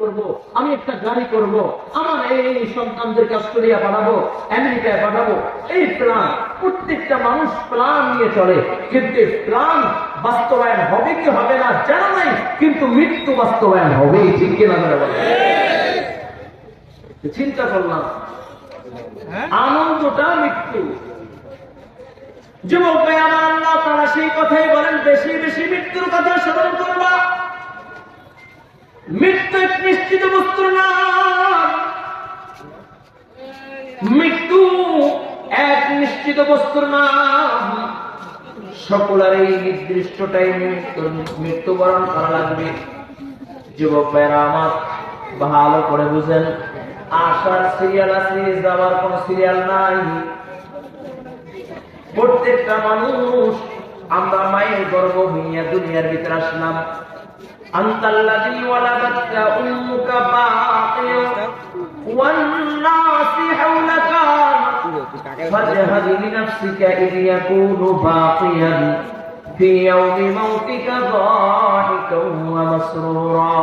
করব, আমি একটা গাড়ি করব, আমার এই সন্তানদেরকে অস্ট্রেলিয়া পাঠাবো, আমেরিকায় পাঠাবো, এই প্ল্যান। প্রত্যেকটা মানুষ প্ল্যান নিয়ে চলে, কিন্তু এই প্ল্যান বাস্তবায়ন হবে কি হবে না জানা নাই, কিন্তু মৃত্যু বাস্তবায়ন হবে। ঠিক কিনা বলে চিন্তা করলাম, আনন্দটা মৃত্যু। যুবক ভাই আমার, আল্লাহ তাআলা সেই কথাই বলেন, বেশি বেশি মৃত্যুর কথা স্মরণ করবা। মৃত্যু এক নিশ্চিত বস্তুর নাম, মৃত্যু এক নিশ্চিত বস্তুর নাম। সকলের এই নির্দিষ্ট টাইমে মৃত্যুবরণ করা লাগবে। যুবক ভাইরা আমার, ভালো করে বুঝেন, আসার সিরিয়াল আছে, যাওয়ার কোন সিরিয়াল নাই। প্রত্যেকটা মানুষ আমরা মায়ের গর্ভ হইয়া দুনিয়ার ভিতরে আসলাম। আনতাল্লাযী ওয়ালাদাতকা উম্মুকা বাকিয়া ওয়ান নাসি হাওলাকা ফাজহাদ লিনাফসিকা ইয ইয়াকুনু বাকিয়ান ফি ইয়াওমি মাউতিকা যাহিকান ওয়া মাসরুরা।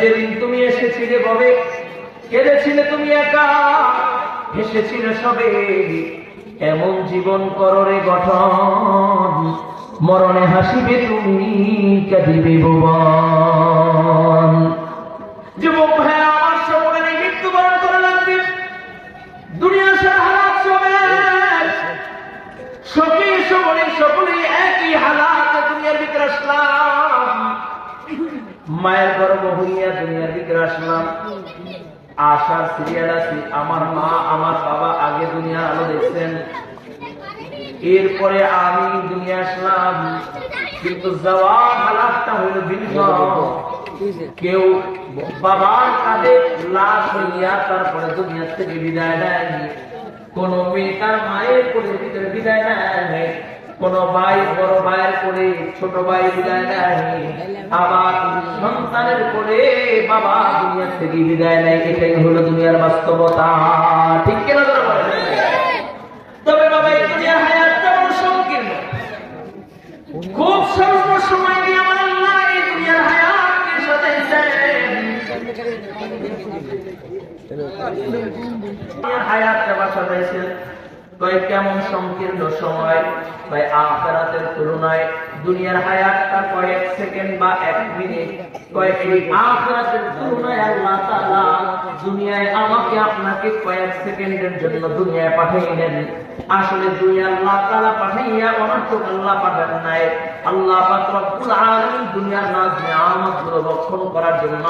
যেদিন তুমি এসেছিলে ববে কেঁদেছিলে তুমি একা, হেসেছিলে সবে, এমন জীবন কররে গঠন, মরণে হাসিবে তুমি, কাঁদিবে ভুবন। যুবক ভাই আমার, সকলে মৃত্যুবরণ করা লাগবে। দুনিয়া সারা হালাত সকলে একই হালাত দুনিয়ার ভিতরে আসলাম। মায়ের গর্ভ হইয়া দুনিয়ার ভিতরে আসলাম। আসার সিরিয়াল আছে, আমার মা আমার বাবা আগে দুনিয়ার আলো দেখছেন, এরপরে আমি দুনিয়া আসলাম। কিন্তু যাওয়ার হালাতটা হইল ভিন্ন। কেউ বাবার কাঁধে লাশ হইয়া তারপরে দুনিয়ার থেকে বিদায় নেয়, কোন মেয়ে তার মায়ের কোলের ভিতরে বিদায় নেয়, কোন ভাই বড় ভাইয়ের কোলে ছোট ভাই বিদায় নেয়, আবার সন্তানের কোলে বাবা দুনিয়ার থেকে বিদায় নেয়। এটাই হলো দুনিয়ার বাস্তবতা। ঠিক কিনা বলেন? তবে বাবা, এই দুনিয়ার হায়াতটা বড় সংকীর্ণ, খুব স্বল্প সময় নিয়ে আমার আল্লাহ এই দুনিয়ার হায়াতকে সাজাইছেন। হায়াতটা বাঁচাইছেন কেমন সংকীর্ণ সময় ভাই, আখিরাতের তুলনায় দুনিয়ার হায়াতটা কয়েক সেকেন্ড বা এক মিনিট। এই আখিরাতের তুলনায় আল্লাহ তাআলা দুনিয়ায় আমাকে আপনাকে কয়েক সেকেন্ডের জন্য দুনিয়ায় পাঠাইলেন। আসলে দুনিয়া আল্লাহ তাআলা পাঠাইয়া অনর্থক আল্লাহ পাঠান নাই। আল্লাহ পাক রব্বুল আলামিন দুনিয়ার নাজ নিয়ামতগুলো ভক্ষণ করার জন্য